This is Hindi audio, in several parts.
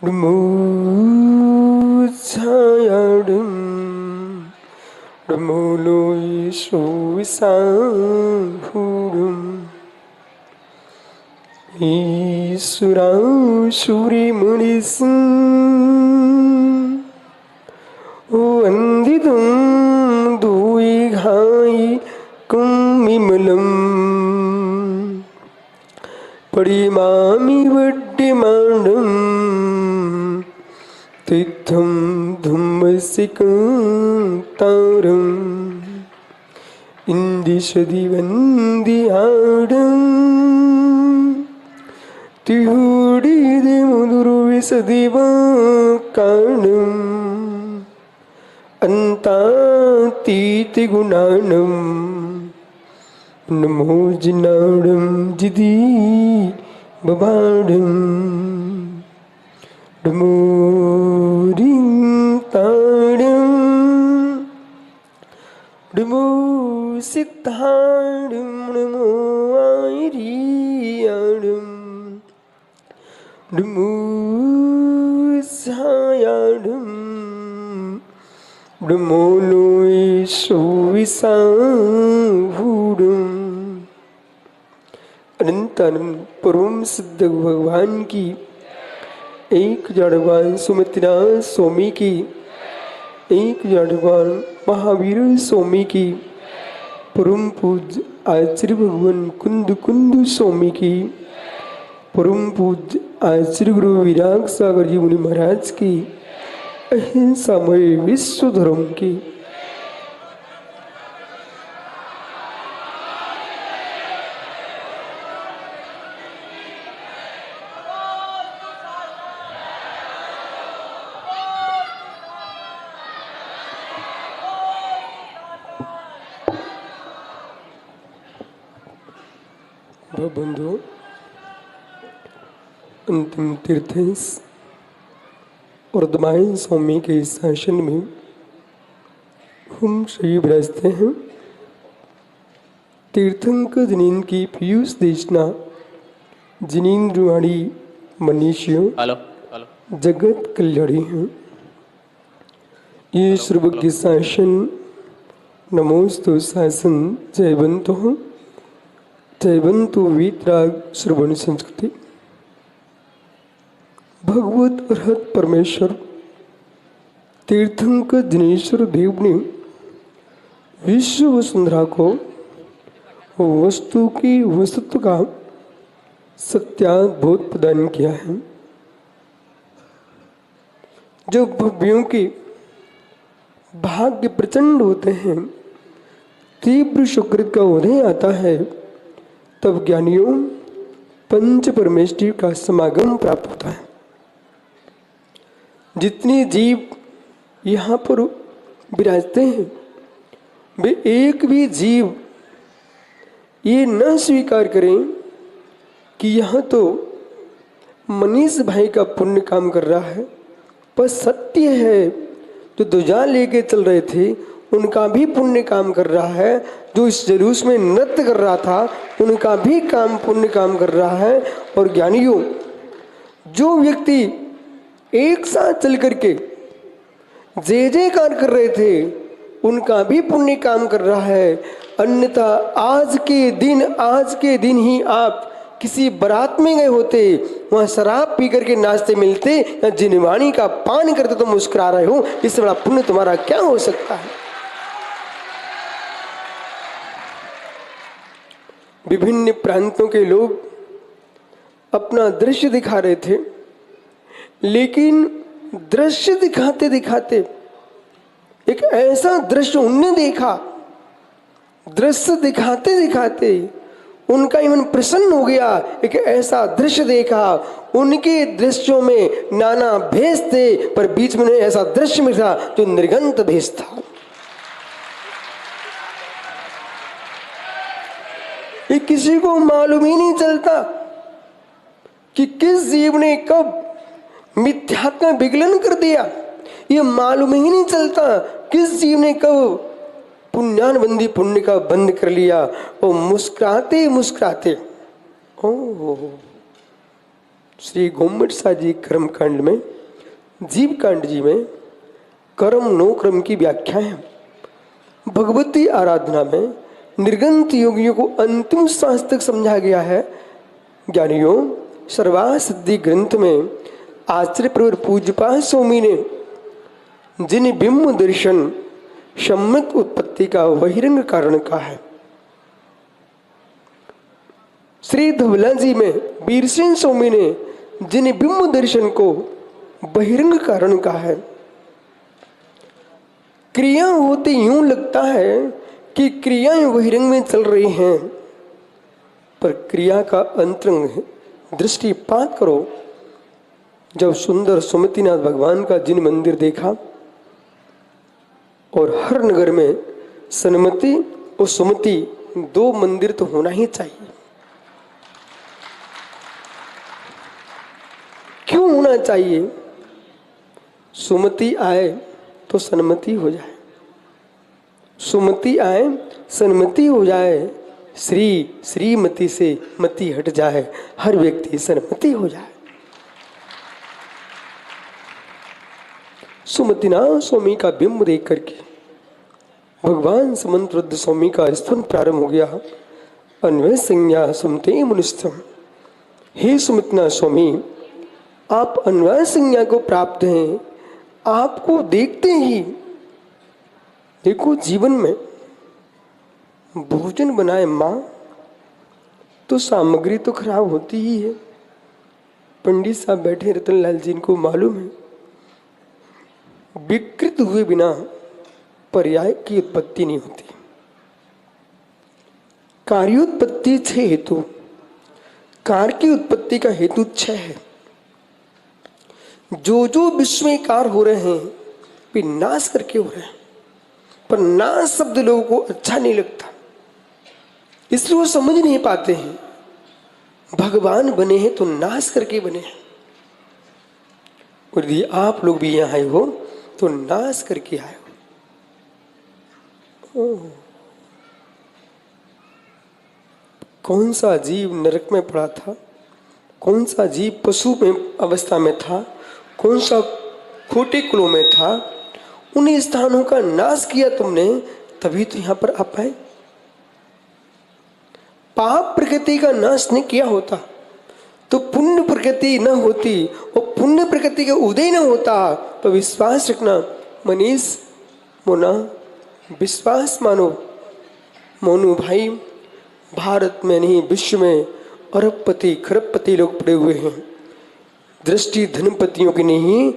Dumuchayadım Dumului suisahurum Isura suri munisin Vandidum dui ghai kummimalam Padimami vaddimanam Titham dhumasikantaram Indishadi vandiyadam Tihudide muduru visadiva kanam Antatiti gunanam Namo jinadam jidi babadam Dumuring tadam Dumu siddhadam Namo airiyadam Dumu sayadam Dumului suvisahurum Anantanand परम सिद्ध भगवान की 1000 भगवान सुमित्रानाथ स्वामी की 1000 भगवान महावीर स्वामी की परम पूज्य आचार्य भगवान कुंद कुंद स्वामी की परम पूज्य आचार्य गुरु विराग सागर जी मुनि महाराज की अहिंसामय विश्व धर्म की बंधु अंतिम तीर्थंस और दमाइन स्वामी के शासन में हम शरीर विराजते हैं। तीर्थंकर जनीन की पीयूष देशना जिनेन्द्रवाणी मनीषियों जगत कल्याणी हैं। ये सर्वज्ञ शासन नमोस्तु शासन जयवंतो जयवंतु वीतराग श्रवण संस्कृति। भगवत अर्हत परमेश्वर तीर्थंकर दिनेश्वर देव ने विश्व वसुंधरा को वस्तु की वस्तुत्व का सत्याद्भुत प्रदान किया है। जब भव्यों के भाग्य प्रचंड होते हैं, तीव्र सुकृत का उदय आता है, तब ज्ञानियों पंच परमेष्टि का समागम प्राप्त होता है। जितने जीव यहाँ पर विराजते हैं, वे एक भी जीव ये न स्वीकार करें कि यह तो मनीष भाई का पुण्य काम कर रहा है, पर सत्य है जो ध्वजा लेके चल रहे थे उनका भी पुण्य काम कर रहा है, जो इस जुलूस में नृत्य कर रहा था उनका भी काम पुण्य काम कर रहा है। और ज्ञानियों, जो व्यक्ति एक साथ चल करके जय जयकार कर रहे थे उनका भी पुण्य काम कर रहा है। अन्यथा आज के दिन ही आप किसी बारात में गए होते, वहां शराब पी करके नाचते मिलते या जिनवाणी का पान करते तो मुस्कुरा रहे हो, इससे बड़ा पुण्य तुम्हारा क्या हो सकता है। विभिन्न प्रांतों के लोग अपना दृश्य दिखा रहे थे, लेकिन दृश्य दिखाते दिखाते एक ऐसा दृश्य उनने देखा, दृश्य दिखाते दिखाते उनका मन प्रसन्न हो गया। एक ऐसा दृश्य देखा, उनके दृश्यों में नाना भेष थे, पर बीच में ऐसा दृश्य मिला जो निर्गंत भेष था। ये किसी को मालूम ही नहीं चलता कि किस जीव ने कब मिथ्यात्व में विगलन कर दिया। ये मालूम ही नहीं चलता किस जीव ने कब पुण्यानुबंधी पुण्य का बंद कर लिया। और मुस्कुराते मुस्कुराते श्री गोमट साहब जी कर्म कांड में, जीव कांड जी में कर्म नो कर्म की व्याख्या है। भगवती आराधना में निर्गंत योगियों को अंतिम सांस तक समझा गया है। ज्ञानियों, सर्वार्थ सिद्धि ग्रंथ में आचार्य प्रवर पूज्यपाद स्वामी ने जिन बिंब दर्शन सम्यक उत्पत्ति का बहिरंग कारण कहा है, श्री धवला जी में वीरसेन स्वामी ने जिन बिंब दर्शन को बहिरंग कारण कहा है। क्रिया होते यूं लगता है कि क्रियाएं बहिरंग में चल रही हैं, पर क्रिया का अंतरंग है। दृष्टिपात करो। जब सुंदर सुमतिनाथ भगवान का जिन मंदिर देखा, और हर नगर में सन्मति और सुमति दो मंदिर तो होना ही चाहिए। क्यों होना चाहिए? सुमति आए तो सन्मति हो जाए, सुमति आए सन्मति हो जाए, श्रीमती से मति हट जाए, हर व्यक्ति सन्मति हो जाए। सुमतिनाथ स्वामी का बिंब देख करके भगवान समंतरुद्ध स्वामी का स्तवन प्रारंभ हो गया। अन्वय संज्ञा सुमते मुनिस्तम। हे सुमतिनाथ स्वामी, आप अन्वय संज्ञा को प्राप्त हैं। आपको देखते ही, देखो जीवन में भोजन बनाए माँ तो सामग्री तो खराब होती ही है। पंडित साहब बैठे रतनलाल जी, इनको मालूम है विकृत हुए बिना पर्याय की उत्पत्ति नहीं होती। कार्योत्पत्ति 6 हेतु, कार्य की उत्पत्ति का हेतु 6 है। जो विश्व में कार्य हो रहे हैं वे नाश करके हो रहे हैं, पर नाश शब्द लोगों को अच्छा नहीं लगता, इसलिए वो समझ नहीं पाते हैं। भगवान बने हैं तो नाश करके बने हैं, और यदि आप लोग भी यहाँ आए हो तो नाश करके आए हो। कौन सा जीव नरक में पड़ा था, कौन सा जीव पशु में अवस्था में था, कौन सा खोटे कुलों में था, उन स्थानों का नाश किया तुमने, तभी तो यहां पर आ पाए। पाप प्रकृति का नाश नहीं किया होता तो पुण्य प्रकृति न होती, और पुण्य प्रकृति का उदय न होता। तो विश्वास रखना मनीष, मोना, विश्वास मानो मोनू भाई, भारत में नहीं विश्व में अरबपति खरबपति लोग पड़े हुए हैं। दृष्टि धनपतियों की नहीं,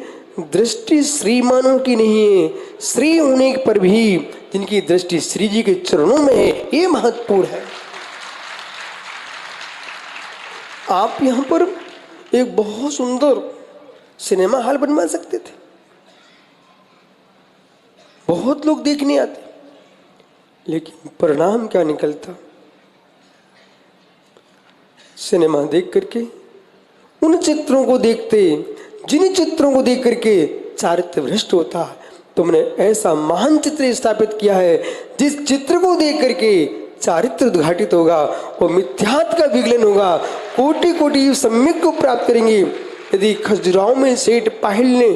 दृष्टि श्रीमानों की नहीं है। श्री होने पर भी जिनकी दृष्टि श्री जी के चरणों में है, ये महत्वपूर्ण है। आप यहां पर एक बहुत सुंदर सिनेमा हॉल बनवा सकते थे, बहुत लोग देखने आते, लेकिन परिणाम क्या निकलता? सिनेमा देख करके, उन चित्रों को देखते जिन चित्रों को देख करके चारित्र भ्रष्ट होता। तुमने ऐसा महान चित्र स्थापित किया है जिस चित्र को देख करके चारित्र उद्घाटित होगा और मिथ्यात्व का विघलन होगा। कोटि कोटि सम्यक को प्राप्त करेंगे। यदि खजुराहो में सेठ पाहिल ने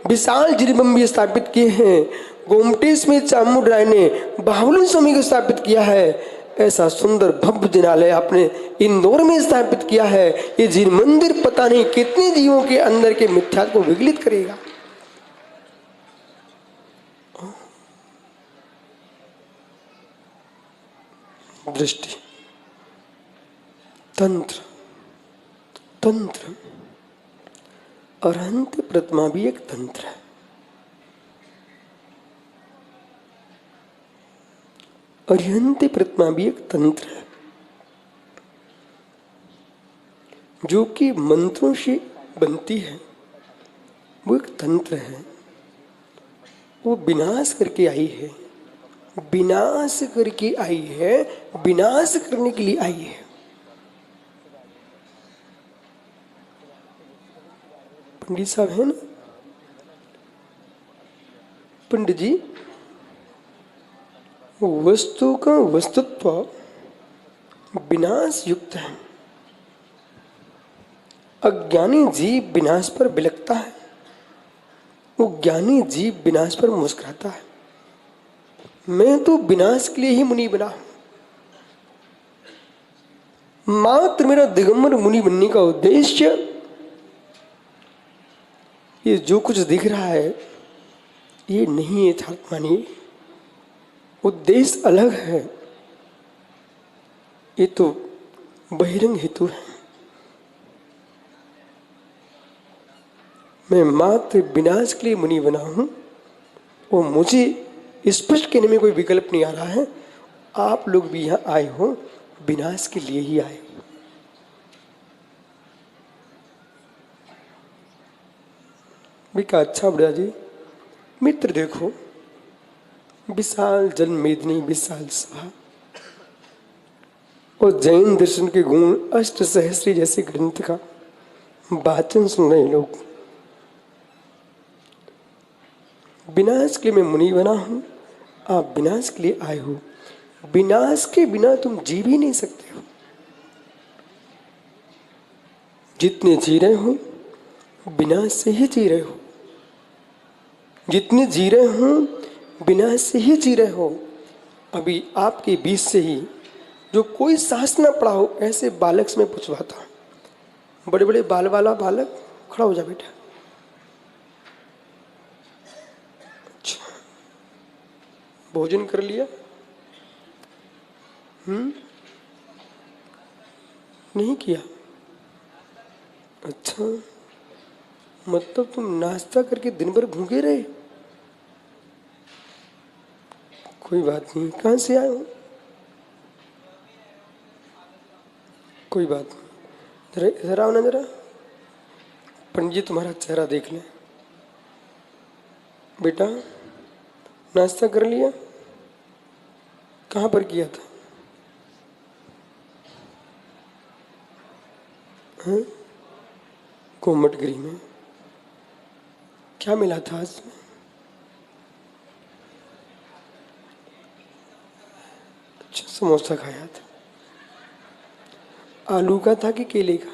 विशाल जिनबंबी स्थापित किए हैं, गोमटेश में चामुंड राय ने बाहुलन स्वामी को स्थापित किया है, ऐसा सुंदर भव्य जिनालय आपने इंदौर में स्थापित किया है। ये जिन मंदिर पता नहीं कितने जीवों के अंदर के मिथ्यात्व को विगलित करेगा। दृष्टि, तंत्र, तंत्र, अरहंत प्रतिमा भी एक तंत्र है। अरिहंत प्रतिमा भी एक तंत्र है, जो कि मंत्रों से बनती है। वो एक तंत्र है, वो विनाश करके आई है, विनाश करके आई है, विनाश करने के लिए आई है। पंडित साहब है ना, पंडित जी, वस्तु का वस्तुत्व विनाश युक्त है। अज्ञानी जीव विनाश पर बिलखता है, वो ज्ञानी जीव विनाश पर मुस्कुराता है। मैं तो विनाश के लिए ही मुनि बना हूं। मात्र मेरा दिगंबर मुनि बनने का उद्देश्य, ये जो कुछ दिख रहा है ये नहीं है यथार्थ मानिए, उद्देश्य अलग है। ये तो बहिरंग हेतु है। मैं मात्र विनाश के लिए मुनि बना हूं और मुझे स्पष्ट कहने में कोई विकल्प नहीं आ रहा है। आप लोग भी यहां आए हो विनाश के लिए ही आए हो। भी कहा अच्छा बड़ा जी, मित्र देखो, विशाल जन मेदिनी विशाल सभा और जैन दर्शन के गुण अष्ट सहस्री जैसे ग्रंथ का वाचन सुन रहे लोग। विनाश के लिए मैं मुनि बना हूं, आप विनाश के लिए आए हो। विनाश के बिना तुम जी भी नहीं सकते हो। जितने जी रहे हो विनाश से ही जी रहे हो, जितने जी रहे हो विनाश से ही जी रहे हो। अभी आपके बीच से ही जो कोई साहस ना पड़ा हो ऐसे बालक से मैं पूछवाता हूं। बड़े बड़े बाल वाला बालक, खड़ा हो जा बेटा। अच्छा, भोजन कर लिया? नहीं किया? अच्छा, मतलब तुम नाश्ता करके दिन भर भूखे रहे? कोई बात नहीं, कहां से आए हो? कोई बात नहीं, जरा इधर आओ ना जरा। पंडित जी तुम्हारा चेहरा देख लें। बेटा नाश्ता कर लिया? कहाँ पर किया था? हाँ? कोमटगिरी में। क्या मिला था आज में? अच्छा, समोसा खाया था। आलू का था कि केले का?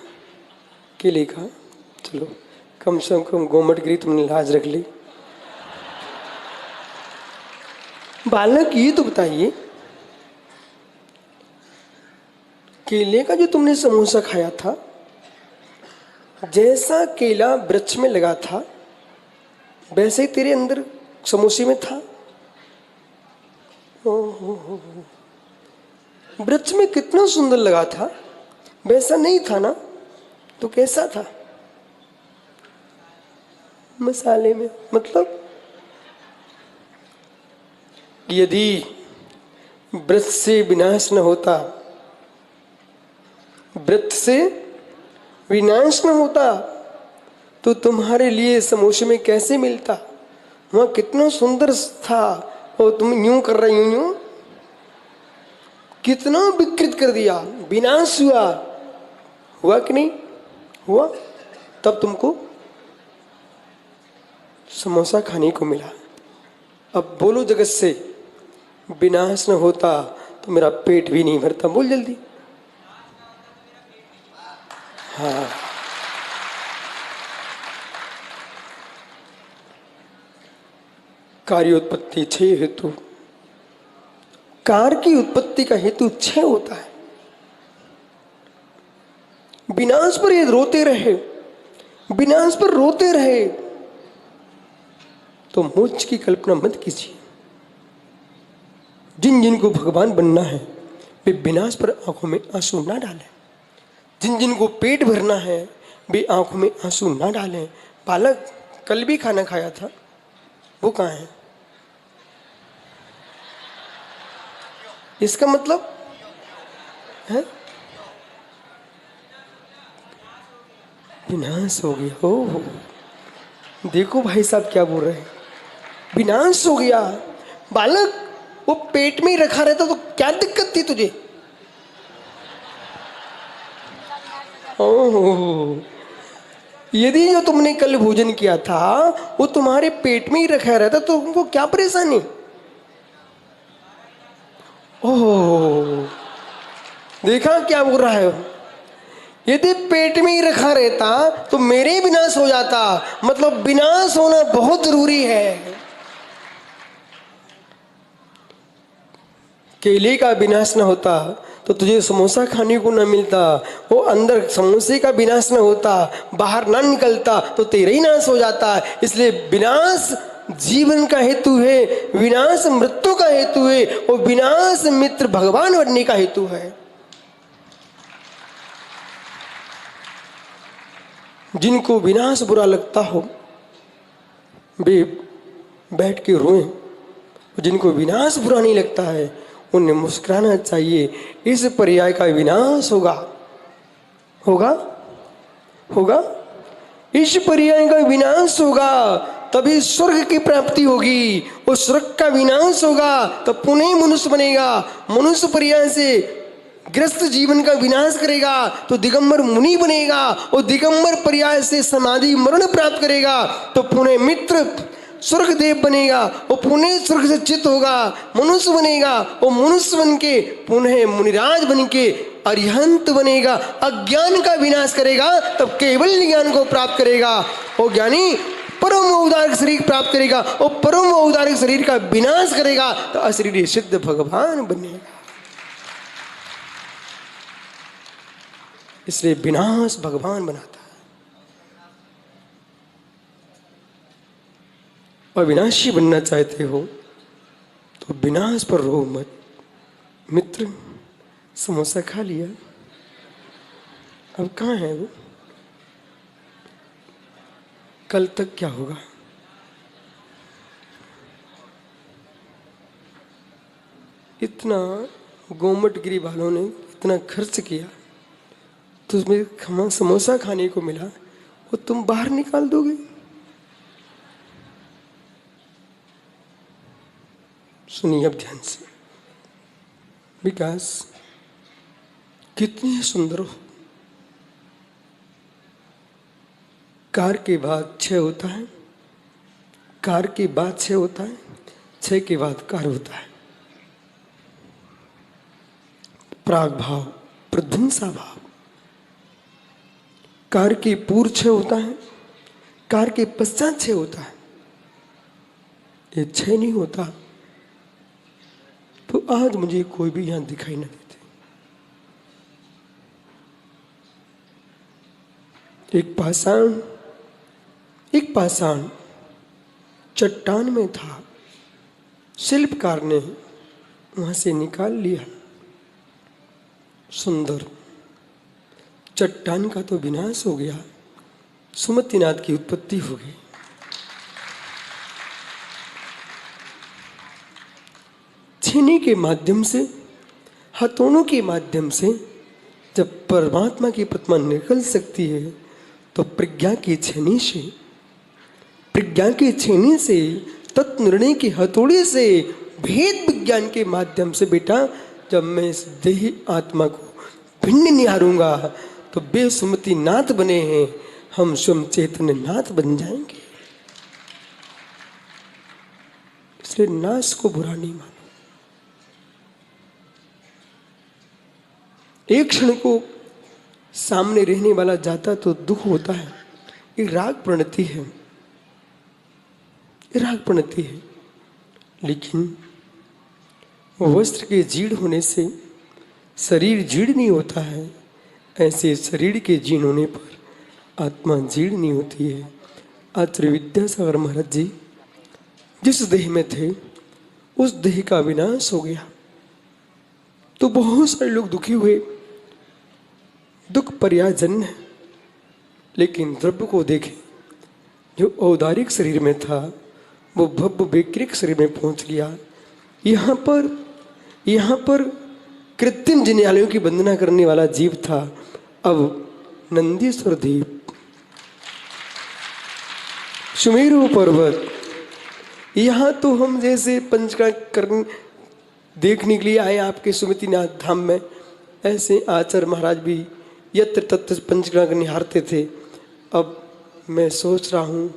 केले का। चलो, कम से कम कोमटगिरी तुमने लाज रख ली। बालक ये तो बताइए, केले का जो तुमने समोसा खाया था, जैसा केला वृक्ष में लगा था वैसे ही तेरे अंदर समोसे में था? ओहो, वृक्ष में कितना सुंदर लगा था, वैसा नहीं था ना? तो कैसा था? मसाले में। मतलब यदि वृक्ष से विनाश न होता, वृक्ष से विनाश न होता तो तुम्हारे लिए समोसे में कैसे मिलता? वहां कितना सुंदर था और तुम यूं कर रही यूं, कितना विकृत कर दिया, विनाश हुआ। हुआ कि नहीं हुआ? तब तुमको समोसा खाने को मिला। अब बोलो जगत से, विनाश न होता तो मेरा पेट भी नहीं भरता। बोल जल्दी। हाँ, कार्योत्पत्ति 6 हेतु। कार्य की उत्पत्ति का हेतु 6 होता है। विनाश पर ये रोते रहे, विनाश पर रोते रहे तो मोक्ष की कल्पना मत कीजिए। जिन जिनको भगवान बनना है वे विनाश पर आंखों में आंसू ना डालें। जिन जिनको पेट भरना है वे आंखों में आंसू ना डालें। बालक कल भी खाना खाया था, वो कहाँ है? इसका मतलब है विनाश हो गया। हो देखो भाई साहब क्या बोल रहे हैं, विनाश हो गया। बालक वो पेट में ही रखा रहता तो क्या दिक्कत थी तुझे? ओह, यदि जो तुमने कल भोजन किया था वो तुम्हारे पेट में ही रखा रहता तो तुमको क्या परेशानी? ओह, देखा क्या बोल रहा है? यदि पेट में ही रखा रहता तो मेरे ही विनाश हो जाता। मतलब विनाश होना बहुत जरूरी है। केले का विनाश न होता तो तुझे समोसा खाने को न मिलता। वो अंदर समोसे का विनाश न होता, बाहर ना निकलता तो तेरा ही नाश हो जाता। इसलिए विनाश जीवन का हेतु है, विनाश मृत्यु का हेतु है, और विनाश मित्र भगवान बनने का हेतु है। जिनको विनाश बुरा लगता हो वे बैठ के रोएं, जिनको विनाश बुरा नहीं लगता है उन्हें मुस्कुराना चाहिए। इस पर्याय का विनाश होगा, होगा, होगा। इस पर्याय का विनाश होगा तभी स्वर्ग की प्राप्ति होगी, और स्वर्ग का विनाश होगा तो पुनः मनुष्य बनेगा। मनुष्य पर्याय से ग्रस्त जीवन का विनाश करेगा तो दिगंबर मुनि बनेगा, और दिगंबर पर्याय से समाधि मरण प्राप्त करेगा तो पुनः मित्र स्वर्ग देव बनेगा, और पुनः स्वर्ग से चित होगा, मनुष्य बनेगा, और मनुष्य बन के पुनः मुनिराज बन के अरिहंत बनेगा। अज्ञान का विनाश करेगा तब केवल ज्ञान को प्राप्त करेगा, और ज्ञानी परम औदारिक शरीर प्राप्त करेगा, और परम औदारिक शरीर का विनाश करेगा तो अशरीरी सिद्ध भगवान बनेगा। इसलिए विनाश भगवान बनाता है। अविनाशी बनना चाहते हो तो विनाश पर रो मत। मित्र समोसा खा लिया, अब कहाँ है वो? कल तक क्या होगा? इतना गोमटगिरी वालों ने इतना खर्च किया तो उसमें समोसा खाने को मिला, वो तुम बाहर निकाल दोगे? सुनिए अब ध्यान से। विकास कितनी सुंदर हो। कार के बाद क्षय होता है, कार के बाद क्षय होता है, क्षय के बाद कार होता है। प्राग भाव, प्रध्वंसा भाव। कार के पूर्व क्षय होता है, कार के पश्चात क्षय होता है। ये क्षय नहीं होता तो आज मुझे कोई भी यहां दिखाई न देते। एक पाषाण चट्टान में था, शिल्पकार ने वहां से निकाल लिया। सुंदर चट्टान का तो विनाश हो गया, सुमतिनाथ की उत्पत्ति हो गई। छेनी के माध्यम से, हथौड़ों के माध्यम से जब परमात्मा की प्रतिमा निकल सकती है तो प्रज्ञा की छेनी से, प्रज्ञा की छेनी से, तत्निर्णय की हथौड़े से, भेद विज्ञान के माध्यम से बेटा जब मैं इस देही आत्मा को भिन्न निहारूंगा तो बेसुमति नाथ बने हैं, हम स्वयं चैतन्य नाथ बन जाएंगे। इसलिए नाश को बुरा नहीं मानो। एक क्षण को सामने रहने वाला जाता तो दुख होता है, ये राग प्रणति है, ये राग प्रणति है। लेकिन वस्त्र के जीर्ण होने से शरीर जीर्ण नहीं होता है, ऐसे शरीर के जीर्ण होने पर आत्मा जीर्ण नहीं होती है। आचार्य विद्यासागर महाराज जी जिस देह में थे उस देह का विनाश हो गया तो बहुत सारे लोग दुखी हुए, दुख पर्यायजन्य है। लेकिन द्रव्य को देखें, जो औदारिक शरीर में था वो भव्य वैकृतिक शरीर में पहुंच गया। यहाँ पर कृत्रिम जिन्यालयों की वंदना करने वाला जीव था, अब नंदीश्वर देव, सुमेरु पर्वत, यहाँ तो हम जैसे पंचकर्म देखने के लिए आए आपके सुमतिनाथ धाम में, ऐसे आचार्य महाराज भी यत्र तत्र पंचकर्म निहारते थे। अब मैं सोच रहा हूँ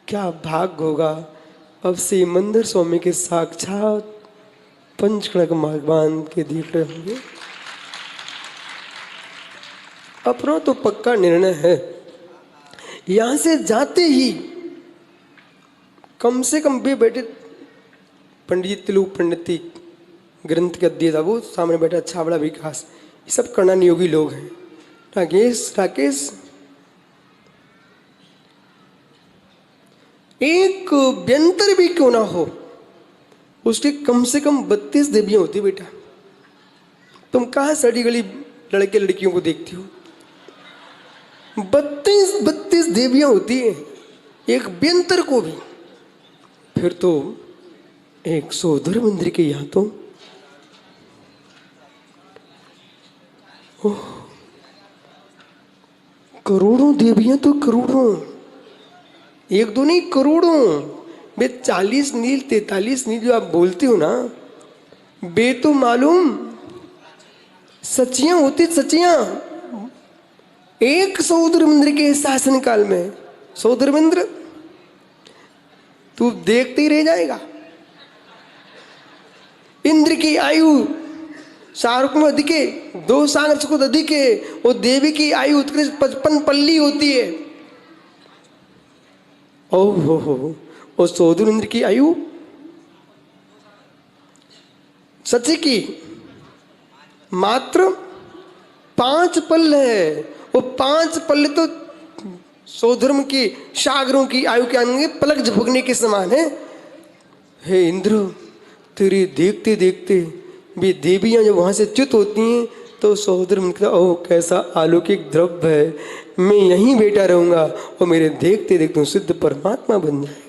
क्या भाग्य होगा, अब से मंदिर स्वामी के साक्षात पंचकर्म भगवान के देख रहे होंगे। अपना तो पक्का निर्णय है, यहां से जाते ही कम से कम बे बैठे पंडित लोग, पंडिती ग्रंथ के अध्येता, वो सामने बैठा छाबड़ा विकास, ये सब कर्णन योगी लोग हैं। राकेश एक व्यंतर भी क्यों ना हो, उसके कम से कम 32 देवियां होती बेटा। तुम कहाँ सड़ी गली लड़के लड़कियों को देखती हो? 32 देवियां होती है एक व्यंतर को भी। फिर तो 100 मंदिर के यहाँ तो करोड़ों देवियां, तो करोड़ों, एक दो नहीं करोड़ों। बे 40 नील 43 नील जो आप बोलते हो ना, बे तो मालूम सचियां होती, सचियां। एक सौद्रमिंद्र के शासन काल में, सौद्रमिंद्र तू देखते ही रह जाएगा। इंद्र की आयु शाहरुख में अधिक है, 2 साल से कुछ अधिक है। और देवी की आयु उत्कृष्ट 55 पल्ली होती है। हो और सौदुर इंद्र की आयु सची की मात्र 5 पल है। वो 5 पल तो सौधर्म की सागरों की आयु के आगे पलक झपकने के समान है। हे इंद्र, तेरे देखते देखते भी देवियां जब वहां से च्युत होती हैं तो सौधर्म कहता, ओह कैसा अलौकिक द्रव्य है, मैं यहीं बैठा रहूंगा और मेरे देखते देखते सिद्ध परमात्मा बन जाएगा।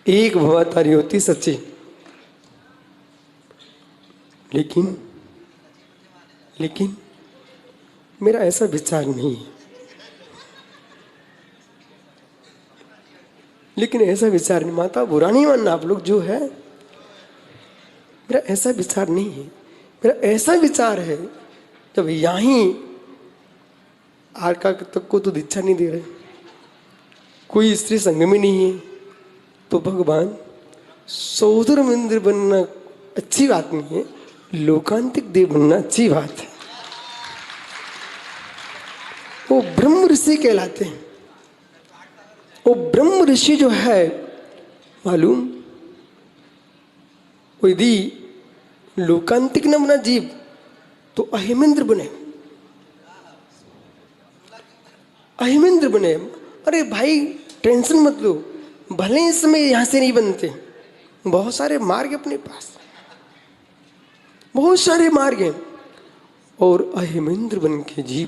एक भवतारी होती सच्ची। लेकिन मेरा ऐसा विचार नहीं है। लेकिन ऐसा विचार नहीं, माता बुरा नहीं मानना आप लोग जो है, मेरा ऐसा विचार नहीं है। मेरा ऐसा विचार है, जब यहीं आरका तक को तो दीक्षा नहीं दे रहे, कोई स्त्री संग में नहीं है, तो भगवान सौदर मंदिर बनना अच्छी बात नहीं है, लोकांतिक देव बनना अच्छी बात है। वो ब्रह्म ऋषि कहलाते हैं। वो ब्रह्म ऋषि जो है मालूम, यदि लोकांतिक न बना जीव तो अहिमेंद्र बने, अहिमेंद्र बने। अरे भाई टेंशन मत लो, भले इस समय यहां से नहीं बनते, बहुत सारे मार्ग अपने पास, बहुत सारे मार्ग हैं। और अहिमेंद्र बन के जीव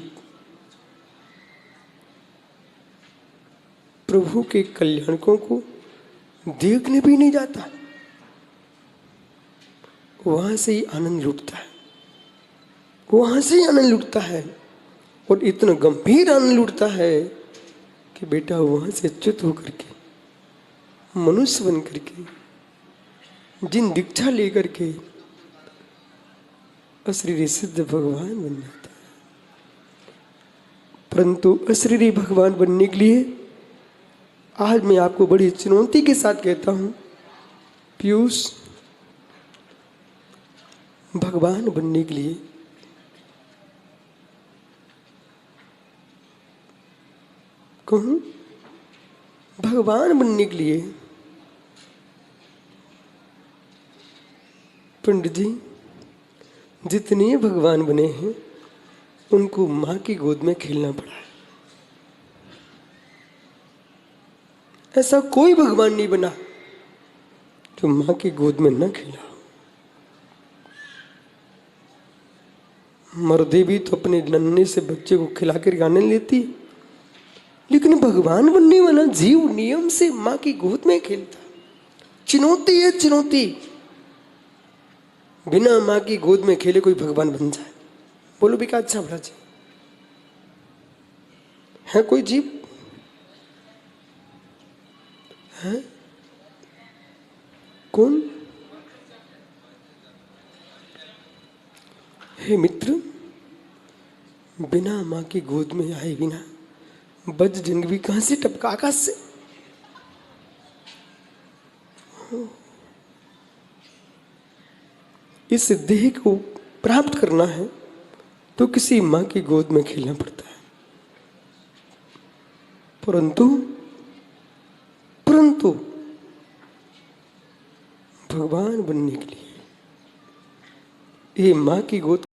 प्रभु के कल्याणकों को देखने भी नहीं जाता, वहां से ही आनंद लुटता है, वहां से ही आनंद लुटता है। और इतना गंभीर आनंद लुटता है कि बेटा वहां से च्युत होकर के मनुष्य बन करके जिन दीक्षा लेकर के अशरीरी सिद्ध भगवान बन जाता है। परंतु अशरीरी भगवान बनने के लिए आज मैं आपको बड़ी चुनौती के साथ कहता हूं, पीयूष, भगवान बनने के लिए कहूं, भगवान बनने के लिए पंडित जी जितने भगवान बने हैं उनको मां की गोद में खेलना पड़ा है। ऐसा कोई भगवान नहीं बना जो मां की गोद में न खेला। मर्दे भी तो अपने नन्हे से बच्चे को खिलाकर गाने लेती, लेकिन भगवान बनने वाला जीव नियम से मां की गोद में खेलता। चुनौती है, चुनौती। बिना मां की गोद में खेले कोई भगवान बन जाए, बोलो भी क्या अच्छा भला जी है कोई जीव है? कौन? हे मित्र, बिना मां की गोद में आए बिना बज जंग भी कहां से टपका आकाश से? इस देह को प्राप्त करना है तो किसी माँ की गोद में खेलना पड़ता है, परंतु परंतु भगवान बनने के लिए ये माँ की गोद